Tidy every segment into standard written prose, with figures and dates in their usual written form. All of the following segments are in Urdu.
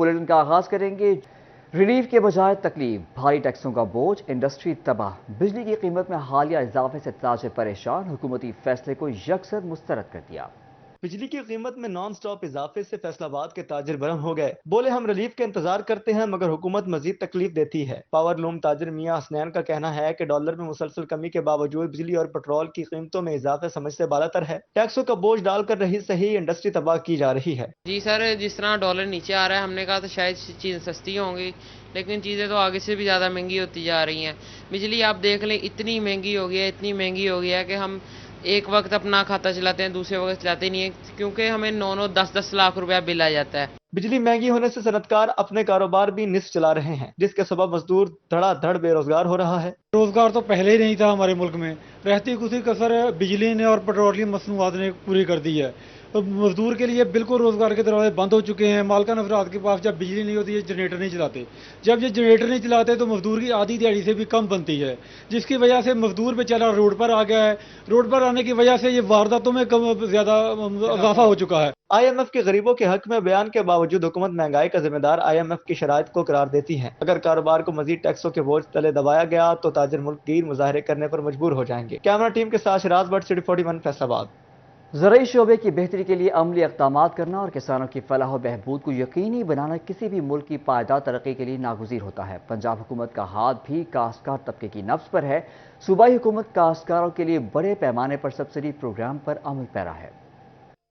بلیٹن کا آغاز کریں گے۔ ریلیف کے بجائے تکلیف، بھاری ٹیکسوں کا بوجھ، انڈسٹری تباہ، بجلی کی قیمت میں حالیہ اضافے سے تاجر پریشان، حکومتی فیصلے کو یکسر مسترد کر دیا۔ بجلی کی قیمت میں نان سٹاپ اضافے سے فیصل آباد کے تاجر برہم ہو گئے، بولے ہم ریلیف کا انتظار کرتے ہیں مگر حکومت مزید تکلیف دیتی ہے۔ پاور لوم تاجر میاں حسنین کا کہنا ہے کہ ڈالر میں مسلسل کمی کے باوجود بجلی اور پٹرول کی قیمتوں میں اضافہ سمجھ سے بالا تر ہے۔ ٹیکسوں کا بوجھ ڈال کر رہی صحیح انڈسٹری تباہ کی جا رہی ہے۔ جی سر، جس طرح ڈالر نیچے آ رہا ہے، ہم نے کہا تو شاید چیزیں سستی ہوں گی، لیکن چیزیں تو آگے سے بھی زیادہ مہنگی ہوتی جا رہی ہیں۔ بجلی آپ دیکھ لیں اتنی مہنگی ہو گئی ہے، اتنی مہنگی ہو گئی ہے کہ ہم ایک وقت اپنا کھاتا چلاتے ہیں، دوسرے وقت چلاتے نہیں ہیں، کیونکہ ہمیں 9-10 لاکھ روپیہ بل آ جاتا ہے۔ بجلی مہنگی ہونے سے صنعت کار اپنے کاروبار بھی نصف چلا رہے ہیں، جس کے سبب مزدور دھڑا دھڑ بے روزگار ہو رہا ہے۔ روزگار تو پہلے ہی نہیں تھا ہمارے ملک میں، رہتی کسی کسر بجلی نے اور پیٹرولیم مصنوعات نے پوری کر دی ہے۔ مزدور کے لیے بالکل روزگار کے دروازے بند ہو چکے ہیں۔ مالکان افراد کے پاس جب بجلی نہیں ہوتی ہے جنریٹر نہیں چلاتے، جب یہ جنریٹر نہیں چلاتے تو مزدور کی آدھی دیہڑی سے بھی کم بنتی ہے، جس کی وجہ سے مزدور بیچارہ روڈ پر آ گیا ہے۔ روڈ پر آنے کی وجہ سے یہ وارداتوں میں زیادہ اضافہ ہو چکا ہے۔ آئی ایم ایف کے غریبوں کے حق میں بیان کے باوجود حکومت مہنگائی کا ذمہ دار آئی ایم ایف کی شرائط کو قرار دیتی ہے۔ اگر کاروبار کو مزید ٹیکسوں کے بوجھ تلے دبایا گیا تو تاجر ملک گیر مظاہرے کرنے پر مجبور ہو جائیں گے۔ کیمرہ ٹیم کے ساتھ شراز بٹ، سٹی 41، فیصل آباد۔ زرعی شعبے کی بہتری کے لیے عملی اقدامات کرنا اور کسانوں کی فلاح و بہبود کو یقینی بنانا کسی بھی ملک کی پائیدار ترقی کے لیے ناگزیر ہوتا ہے۔ پنجاب حکومت کا ہاتھ بھی کاشتکار طبقے کی نبض پر ہے۔ صوبائی حکومت کاشتکاروں کے لیے بڑے پیمانے پر سبسڈی پروگرام پر عمل پیرا ہے۔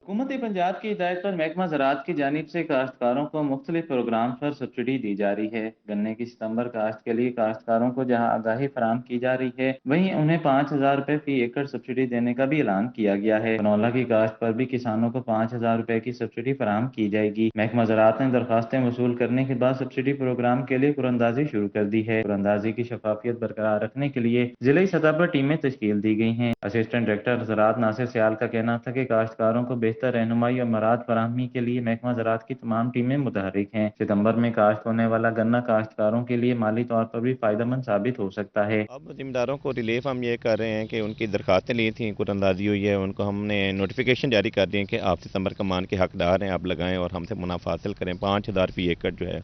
حکومت پنجاب کی ہدایت پر محکمہ زراعت کی جانب سے کاشتکاروں کو مختلف پروگرام پر سبسڈی دی جا رہی ہے۔ گنے کی ستمبر کاشت کے لیے کاشتکاروں کو جہاں آگاہی فراہم کی جا رہی ہے، وہیں انہیں 5,000 روپے فی ایکڑ سبسڈی دینے کا بھی اعلان کیا گیا ہے۔ کنولا کی کاشت پر بھی کسانوں کو 5,000 روپے کی سبسڈی فراہم کی جائے گی۔ محکمہ زراعت نے درخواستیں وصول کرنے کے بعد سبسڈی پروگرام کے لیے قراردادی شروع کر دی ہے۔ قراردادی کی شفافیت برقرار رکھنے کے لیے ضلعی سطح پر ٹیمیں تشکیل دی گئی ہیں۔ اسسٹنٹ ڈائریکٹر زراعت ناصر سیال کا کہنا تھا کہ کاشتکاروں کو بہتر رہنمائی اور مراعات فراہمی کے لیے محکمہ زراعت کی تمام ٹیمیں متحرک ہیں۔ ستمبر میں کاشت ہونے والا گنا کاشتکاروں کے لیے مالی طور پر بھی فائدہ مند ثابت ہو سکتا ہے۔ اب ذمہ داروں کو ریلیف ہم یہ کر رہے ہیں کہ ان کی درخواستیں لی تھیں، قراردادی ہوئی ہے، ان کو ہم نے نوٹیفیکیشن جاری کر دی ہے کہ آپ ستمبر کمان کے حقدار ہیں، آپ لگائیں اور ہم سے منافع حاصل کریں۔ 5,000 فی ایکڑ جو ہے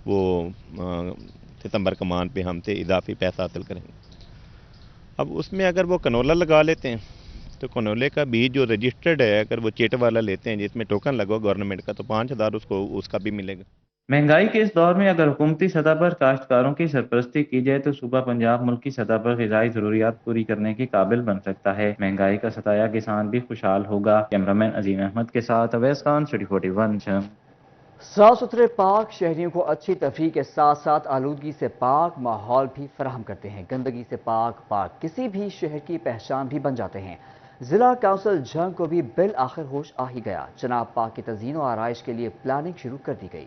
وہ ستمبر کمان پہ ہم سے اضافی پیسہ حاصل کریں گے۔ اب اس میں اگر وہ کنولا لگا لیتے ہیں تو کنولے کا بیج جو رجسٹرڈ ہے، اگر وہ چیٹ والا لیتے ہیں جس میں ٹوکن لگا گورنمنٹ کا، تو 5,000 اس کا بھی ملے گا۔ مہنگائی کے اس دور میں اگر حکومتی سطح پر کاشتکاروں کی سرپرستی کی جائے تو صوبہ پنجاب ملکی سطح پر غذائی ضروریات پوری کرنے کے قابل بن سکتا ہے۔ مہنگائی کا ستایا کسان بھی خوشحال ہوگا۔ کیمرامین عظیم احمد کے ساتھ اویس خان، سٹی 41۔ صاف ستھرے پارک شہریوں کو اچھی تفریح کے ساتھ ساتھ آلودگی سے پاک ماحول بھی فراہم کرتے ہیں۔ گندگی سے پاک کسی بھی شہر کی پہچان بھی بن جاتے ہیں۔ ضلع کونسل جنگ کو بھی بالآخر ہوش آ ہی گیا۔ چناب پارک کی تزئین و آرائش کے لیے پلاننگ شروع کر دی گئی۔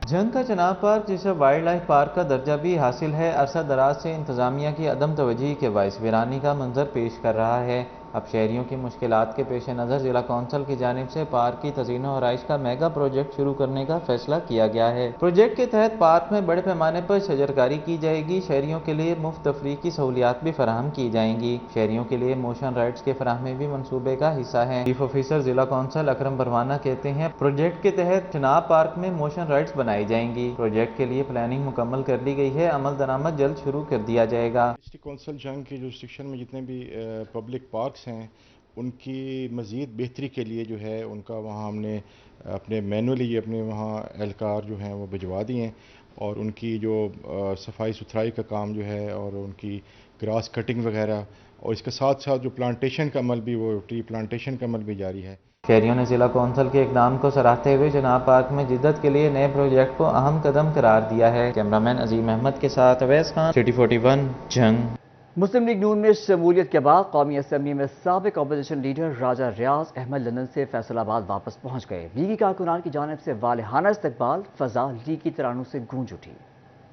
جنگ کا چناب پارک جسے وائلڈ لائف پارک کا درجہ بھی حاصل ہے، عرصہ دراز سے انتظامیہ کی عدم توجہی کے باعث ویرانی کا منظر پیش کر رہا ہے۔ اب شہریوں کی مشکلات کے پیش نظر ضلع کونسل کی جانب سے پارک کی تزئین و آرائش کا میگا پروجیکٹ شروع کرنے کا فیصلہ کیا گیا ہے۔ پروجیکٹ کے تحت پارک میں بڑے پیمانے پر شجرکاری کی جائے گی۔ شہریوں کے لیے مفت تفریح کی سہولیات بھی فراہم کی جائیں گی۔ شہریوں کے لیے موشن رائڈز کے فراہمی بھی منصوبے کا حصہ ہے۔ چیف آفیسر ضلع کونسل اکرم پروانہ کہتے ہیں، پروجیکٹ کے تحت چناب پارک میں موشن رائڈز بنائی جائیں گی۔ پروجیکٹ کے لیے پلاننگ مکمل کر لی گئی ہے، عمل درآمد جلد شروع کر دیا جائے گا۔ ڈسٹرکٹ کونسل جنگ کے جورسڈکشن میں جتنے بھی پبلک پارکس ہیں ان کی مزید بہتری کے لیے جو ہے ان کا وہاں ہم نے اپنے مینولی اپنے وہاں اہلکار جو ہیں وہ بھجوا دیے ہیں، اور ان کی جو صفائی ستھرائی کا کام جو ہے اور ان کی گراس کٹنگ وغیرہ، اور اس کے ساتھ ساتھ جو پلانٹیشن کا عمل بھی، وہ ٹری پلانٹیشن کا عمل بھی جاری ہے۔ شہریوں نے ضلع کونسل کے اقدام کو سراہتے ہوئے چناب پارک میں جدت کے لیے نئے پروجیکٹ کو اہم قدم قرار دیا ہے۔ کیمرامین عظیم احمد کے ساتھ اویس خان، سٹی 41، جنگ۔ مسلم لیگ نون میں شمولیت کے بعد قومی اسمبلی میں سابق اپوزیشن لیڈر راجہ ریاض احمد لندن سے فیصل آباد واپس پہنچ گئے۔ لیگی کارکنان کی جانب سے والہانہ استقبال، فضا لیگی ترانوں سے گونج اٹھی۔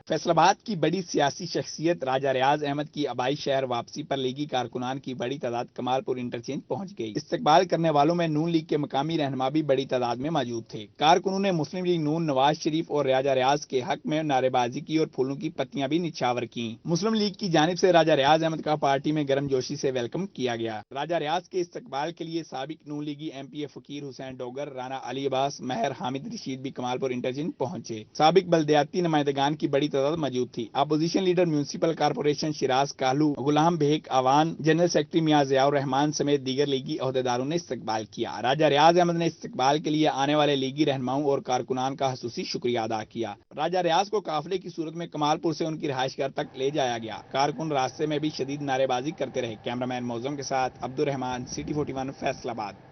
فیصل آباد کی بڑی سیاسی شخصیت راجہ ریاض احمد کی آبائی شہر واپسی پر لیگی کارکنان کی بڑی تعداد کمال پور انٹرچینج پہنچ گئی۔ استقبال کرنے والوں میں نون لیگ کے مقامی رہنما بھی بڑی تعداد میں موجود تھے۔ کارکنوں نے مسلم لیگ نون نواز شریف اور راجہ ریاض کے حق میں نعرے بازی کی اور پھولوں کی پتیاں بھی نچھاور کی۔ مسلم لیگ کی جانب سے راجہ ریاض احمد کا پارٹی میں گرم جوشی سے ویلکم کیا گیا۔ راجہ ریاض کے استقبال کے لیے سابق نون لیگی ایم پی اے فقیر حسین ڈوگر، رانا علی عباس، مہر حامد رشید بھی کمال پور انٹرچینج پہنچے۔ سابق بلدیاتی نمائندگان کی بڑی تعداد موجود تھی۔ Opposition leader municipal corporation Sheraz Kahlo, Ghulam Baig آوان، جنرل سیکرٹری میاں ضیاء الرحمان سمیت دیگر لیگی عہدیداروں نے استقبال کیا۔ راجہ ریاض احمد نے استقبال کے لیے آنے والے لیگی رہنماؤں اور کارکنان کا خصوصی شکریہ ادا کیا۔ راجہ ریاض کو قافلے کی صورت میں کمال پور سے ان کی رہائش گاہ تک لے جایا گیا۔ کارکن راستے میں بھی شدید نعرے بازی کرتے رہے۔ کیمرامین موزم کے ساتھ Abdul Rahman, city 41 Faisalabad.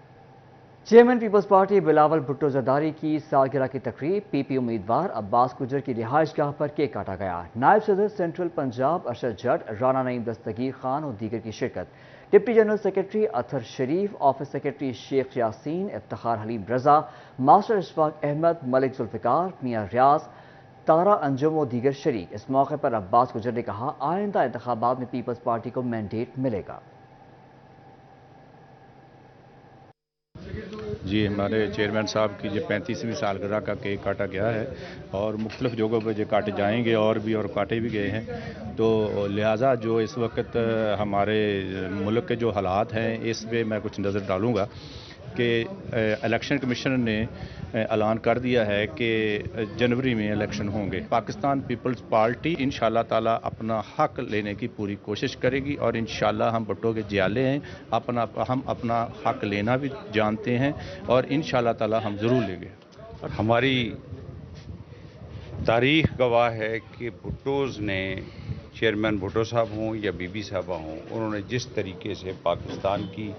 Chairman Peoples Party Bilawal Bhutto Zardari کی سالگرہ کی تقریب پی پی امیدوار عباس گجر کی رہائش گاہ پر کیک کاٹا گیا۔ نائب صدر سینٹرل پنجاب ارشد جٹ، رانا نعیم دستگیر خان اور دیگر کی شرکت۔ ڈپٹی جنرل سیکرٹری اطہر شریف، آفس سیکرٹری شیخ یاسین، افتخار حلیم رضا، ماسٹر اشفاق احمد، ملک ذوالفقار، میاں ریاض، تارا انجم و دیگر شریک۔ اس موقع پر عباس گجر نے کہا آئندہ انتخابات میں پیپلز پارٹی کو مینڈیٹ ملے گا۔ جی، ہمارے چیئرمین صاحب کی جو 35ویں سالگرہ کا کیک کاٹا گیا ہے اور مختلف جگہوں پہ جو کاٹے جائیں گے اور کاٹے بھی گئے ہیں، تو لہٰذا جو اس وقت ہمارے ملک کے جو حالات ہیں اس پہ میں کچھ نظر ڈالوں گا کہ الیکشن کمیشن نے اعلان کر دیا ہے کہ جنوری میں الیکشن ہوں گے۔ پاکستان پیپلز پارٹی انشاءاللہ تعالی اپنا حق لینے کی پوری کوشش کرے گی اور انشاءاللہ ہم بھٹو کے جیالے ہیں، ہم اپنا حق لینا بھی جانتے ہیں اور انشاءاللہ تعالی ہم ضرور لیں گے۔ ہماری تاریخ گواہ ہے کہ بھٹوز نے، چیئرمین بھٹو صاحب ہوں یا بی بی صاحبہ ہوں، انہوں نے جس طریقے سے پاکستان کی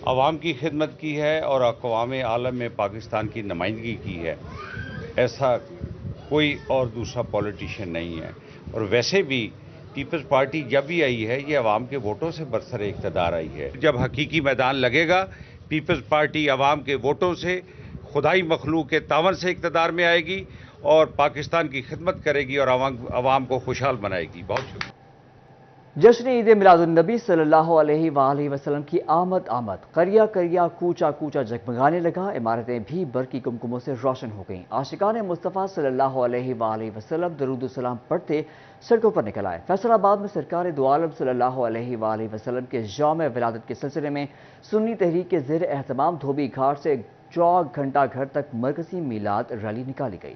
عوام کی خدمت کی ہے اور اقوام عالم میں پاکستان کی نمائندگی کی ہے، ایسا کوئی اور دوسرا پولیٹیشین نہیں ہے۔ اور ویسے بھی پیپلز پارٹی جب بھی آئی ہے یہ عوام کے ووٹوں سے برسر اقتدار آئی ہے۔ جب حقیقی میدان لگے گا پیپلز پارٹی عوام کے ووٹوں سے، خدائی مخلوق کے تعاون سے اقتدار میں آئے گی اور پاکستان کی خدمت کرے گی اور عوام کو خوشحال بنائے گی۔ بہت شکریہ۔ جشن عید میلاد النبی صلی اللہ علیہ وآلہ وسلم کی آمد قریہ قریہ کوچہ کوچہ جگمگانے لگا، عمارتیں بھی برقی کمکموں سے روشن ہو گئیں۔ عاشقان مصطفیٰ صلی اللہ علیہ وآلہ وسلم درود و سلام پڑھتے سڑکوں پر نکل آئے۔ فیصل آباد میں سرکار دو عالم صلی اللہ علیہ وآلہ وسلم کے یوم ولادت کے سلسلے میں سنی تحریک کے زیر اہتمام دھوبی گھاٹ سے چوک گھنٹہ گھر تک مرکزی میلاد ریلی نکالی گئی۔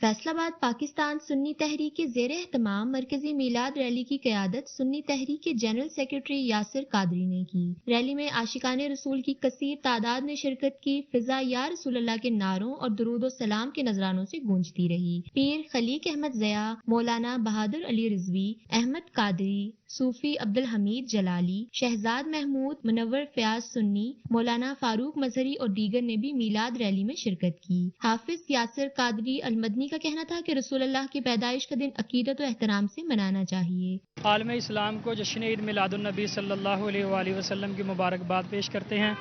فیصل آباد پاکستان سنی تحریک کے زیر اہتمام مرکزی میلاد ریلی کی قیادت سنی تحریک کے جنرل سیکرٹری یاسر قادری نے کی۔ ریلی میں عاشقان رسول کی کثیر تعداد نے شرکت کی۔ فضا یا رسول اللہ کے نعروں اور درود و سلام کے نذرانوں سے گونجتی رہی۔ پیر خلیق احمد ضیاء، مولانا بہادر علی رضوی، احمد قادری، صوفی عبدالحمید جلالی، شہزاد محمود، منور فیاض سنی، مولانا فاروق مظہری اور دیگر نے بھی میلاد ریلی میں شرکت کی۔ حافظ یاسر قادری المدنی کا کہنا تھا کہ رسول اللہ کی پیدائش کا دن عقیدت و احترام سے منانا چاہیے۔ عالم اسلام کو جشن عید میلاد النبی صلی اللہ علیہ وآلہ وسلم کی مبارکباد پیش کرتے ہیں۔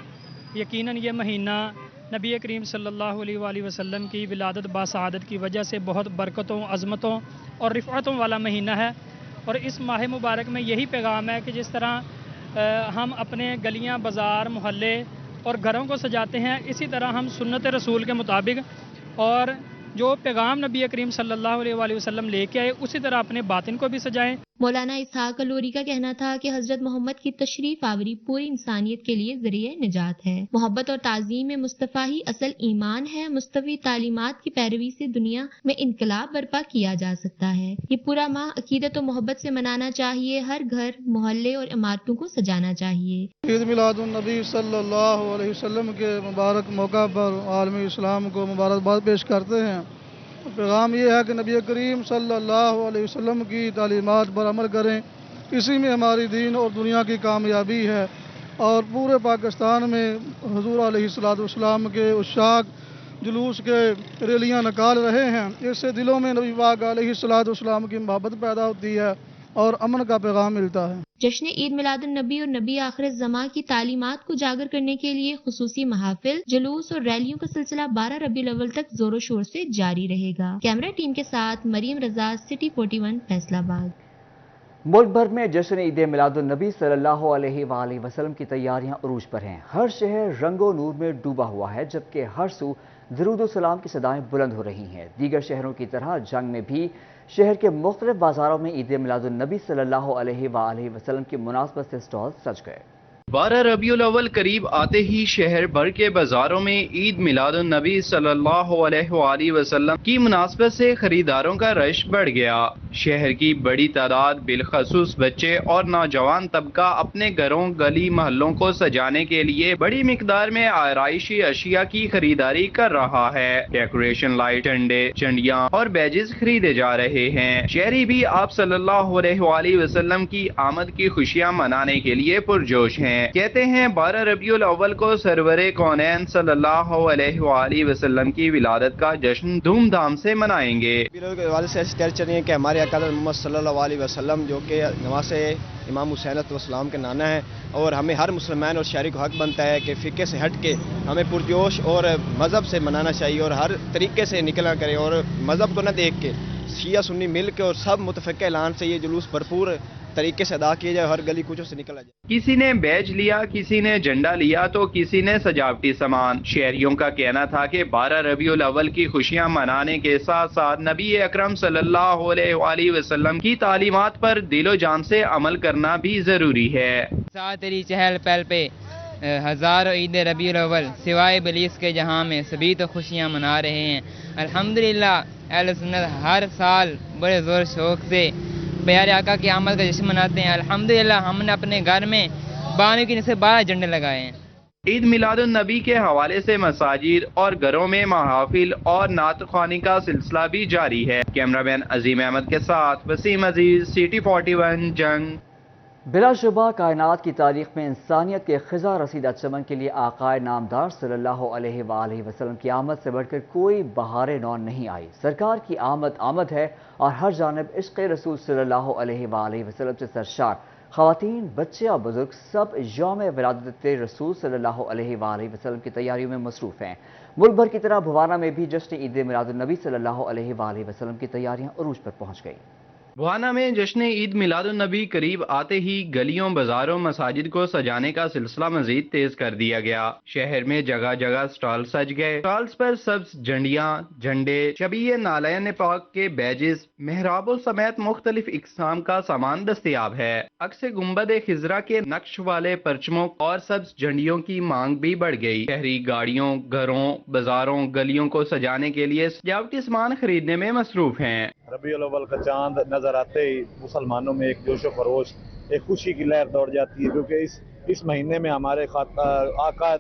یقیناً یہ مہینہ نبی کریم صلی اللہ علیہ وآلہ وسلم کی ولادت باسعادت کی وجہ سے بہت برکتوں، عظمتوں اور رفعتوں والا مہینہ ہے، اور اس ماہ مبارک میں یہی پیغام ہے کہ جس طرح ہم اپنے گلیاں، بازار، محلے اور گھروں کو سجاتے ہیں، اسی طرح ہم سنت رسول کے مطابق اور جو پیغام نبی کریم صلی اللہ علیہ وآلہ وسلم لے کے آئے اسی طرح اپنے باطن کو بھی سجائیں۔ مولانا اسحاق الوری کا کہنا تھا کہ حضرت محمد کی تشریف آوری پوری انسانیت کے لیے ذریعہ نجات ہے۔ محبت اور تعظیم مصطفیٰ ہی اصل ایمان ہے۔ مصطفی تعلیمات کی پیروی سے دنیا میں انقلاب برپا کیا جا سکتا ہے۔ یہ پورا ماہ عقیدت و محبت سے منانا چاہیے، ہر گھر، محلے اور عمارتوں کو سجانا چاہیے۔ عید میلاد النبی صلی اللہ علیہ وسلم کے مبارک موقع پر عالم اسلام کو مبارکباد پیش کرتے ہیں۔ پیغام یہ ہے کہ نبی کریم صلی اللہ علیہ وسلم کی تعلیمات پر عمل کریں، اسی میں ہماری دین اور دنیا کی کامیابی ہے، اور پورے پاکستان میں حضور علیہ السلام کے عشاق جلوس کے ریلیاں نکال رہے ہیں۔ اس سے دلوں میں نبی پاک علیہ السلام کی محبت پیدا ہوتی ہے اور امن کا پیغام ملتا ہے۔ جشن عید میلاد النبی اور نبی آخر الزماں کی تعلیمات کو اجاگر کرنے کے لیے خصوصی محافل، جلوس اور ریلیوں کا سلسلہ 12 ربیع الاول تک زور و شور سے جاری رہے گا۔ کیمرہ ٹیم کے ساتھ مریم رضا، سٹی 41 فیصل آباد۔ ملک بھر میں جشن عید میلاد النبی صلی اللہ علیہ وآلہ وسلم کی تیاریاں عروج پر ہیں۔ ہر شہر رنگ و نور میں ڈوبا ہوا ہے، جبکہ ہر سو درود و سلام کی صدائیں بلند ہو رہی ہیں۔ دیگر شہروں کی طرح جنگ میں بھی شہر کے مختلف بازاروں میں عید میلاد النبی صلی اللہ علیہ وآلہ وسلم کی مناسبت سے سٹال سج گئے۔ 12 ربیع الاول قریب آتے ہی شہر بھر کے بازاروں میں عید میلاد النبی صلی اللہ علیہ وآلہ وسلم کی مناسبت سے خریداروں کا رش بڑھ گیا۔ شہر کی بڑی تعداد بالخصوص بچے اور نوجوان طبقہ اپنے گھروں، گلی محلوں کو سجانے کے لیے بڑی مقدار میں آرائشی اشیاء کی خریداری کر رہا ہے۔ ڈیکوریشن لائٹ، جھنڈے، چنڈیاں اور بیجز خریدے جا رہے ہیں۔ شہری بھی آپ صلی اللہ علیہ وآلہ وسلم کی آمد کی خوشیاں منانے کے لیے پرجوش ہیں۔ کہتے ہیں 12 ربیع الاول کو سرور کونین صلی اللہ علیہ وآلہ وسلم کی ولادت کا جشن دھوم دھام سے منائیں گے۔ چلیے کہ ہمارے آقا محمد صلی اللہ علیہ وسلم جو کہ نواز امام حسین علیہ السلام کے نانا ہیں، اور ہمیں ہر مسلمان اور شہری کو حق بنتا ہے کہ فقہ سے ہٹ کے ہمیں پرجوش اور مذہب سے منانا چاہیے، اور ہر طریقے سے نکلنا کرے، اور مذہب کو نہ دیکھ کے شیعہ سنی مل کے اور سب متفقہ اعلان سے یہ جلوس بھرپور طریقے سے ادا کیا جائے، ہر گلی کوچوں سے نکلا جائے۔ کسی نے بیج لیا، کسی نے جھنڈا لیا تو کسی نے سجاوٹی سامان۔ شہریوں کا کہنا تھا کہ 12 ربیع الاول کی خوشیاں منانے کے ساتھ ساتھ نبی اکرم صلی اللہ علیہ وآلہ وسلم کی تعلیمات پر دل و جان سے عمل کرنا بھی ضروری ہے۔ تیری چہل پہل پہ ہزاروں عید ربیع الاول سوائے ابلیس کے جہاں میں سبھی تو خوشیاں منا رہے ہیں۔ الحمدللہ اہل سنت ہر سال بڑے زور شوق سے پیارے آقا کی آمد کا جشن مناتے ہیں۔ الحمدللہ ہم نے اپنے گھر میں 12 کی نسبت 12 جھنڈے لگائے ہیں۔ عید میلاد النبی کے حوالے سے مساجد اور گھروں میں محافل اور نعت خوانی کا سلسلہ بھی جاری ہے۔ کیمرہ مین عظیم احمد کے ساتھ وسیم عزیز، سٹی 41 جنگ۔ بلا شبہ کائنات کی تاریخ میں انسانیت کے خزاں رسیدہ چمن کے لیے آقائے نامدار صلی اللہ علیہ وآلہ وسلم کی آمد سے بڑھ کر کوئی بہار نو نہیں آئی۔ سرکار کی آمد آمد ہے اور ہر جانب عشق رسول صلی اللہ علیہ وآلہ وسلم سے سرشار۔ خواتین، بچے اور بزرگ سب یوم ولادت رسول صلی اللہ علیہ وآلہ وسلم کی تیاریوں میں مصروف ہیں۔ ملک بھر کی طرح بھوانہ میں بھی جشن عید میلاد النبی صلی اللہ علیہ وآلہ وسلم کی تیاریاں عروج پر پہنچ گئیں۔ بھوانہ میں جشن عید میلاد النبی قریب آتے ہی گلیوں، بازاروں، مساجد کو سجانے کا سلسلہ مزید تیز کر دیا گیا۔ شہر میں جگہ جگہ سٹال سج گئے۔ سٹالز پر سبز جھنڈیاں، جھنڈے، شبیہ نالین پاک کے بیجز، محرابوں سمیت مختلف اقسام کا سامان دستیاب ہے۔ عکس گنبد خضرا کے نقش والے پرچموں اور سبز جھنڈیوں کی مانگ بھی بڑھ گئی۔ شہری گاڑیوں، گھروں، بازاروں، گلیوں کو سجانے کے لیے سجاوٹی سامان خریدنے میں مصروف ہیں۔ ربیع الاول کا چاند نظر آتے ہی مسلمانوں میں ایک جوش و خروش، ایک خوشی کی لہر دوڑ جاتی ہے، کیونکہ اس مہینے میں ہمارے آقا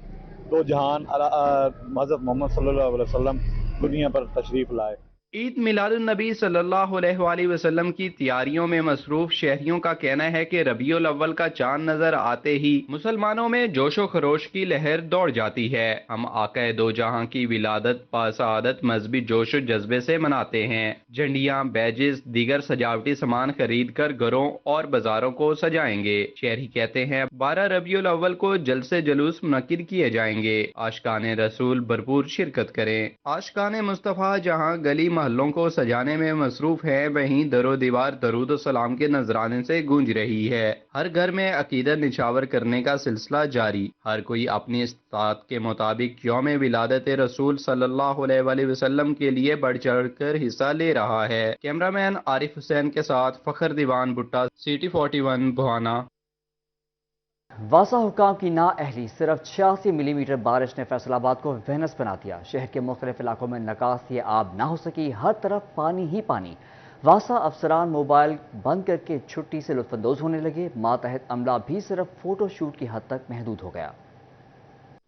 دو جہان حضرت محمد صلی اللہ علیہ وسلم دنیا پر تشریف لائے۔ عید میلاد النبی صلی اللہ علیہ وآلہ وسلم کی تیاریوں میں مصروف شہریوں کا کہنا ہے کہ ربیع الاول کا چاند نظر آتے ہی مسلمانوں میں جوش و خروش کی لہر دوڑ جاتی ہے۔ ہم آقا دو جہاں کی ولادت باسعادت مذہبی جوش و جذبے سے مناتے ہیں۔ جھنڈیاں، بیجز، دیگر سجاوٹی سامان خرید کر گھروں اور بازاروں کو سجائیں گے۔ شہری کہتے ہیں 12 ربیع الاول کو جلسے جلوس منعقد کیے جائیں گے۔ عاشقان رسول بھرپور شرکت کریں۔ عاشقان مصطفیٰ جہاں گلی محلوں کو سجانے میں مصروف ہے، وہیں در و دیوار درود و سلام کے نذرانے سے گونج رہی ہے۔ ہر گھر میں عقیدت نچھاور کرنے کا سلسلہ جاری۔ ہر کوئی اپنی استطاعت کے مطابق یوم ولادت رسول صلی اللہ علیہ وآلہ وسلم کے لیے بڑھ چڑھ کر حصہ لے رہا ہے۔ کیمرہ مین عارف حسین کے ساتھ فخر دیوان بھٹا، سٹی 41 بھوانہ۔ واسا حکام کی نااہلی، صرف 86 ملی میٹر بارش نے فیصل آباد کو وینس بنا دیا۔ شہر کے مختلف علاقوں میں نکاسی آب نہ ہو سکی، ہر طرف پانی ہی پانی۔ واسا افسران موبائل بند کر کے چھٹی سے لطف اندوز ہونے لگے۔ ماتحت عملہ بھی صرف فوٹو شوٹ کی حد تک محدود ہو گیا۔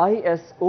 ISO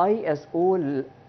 ISO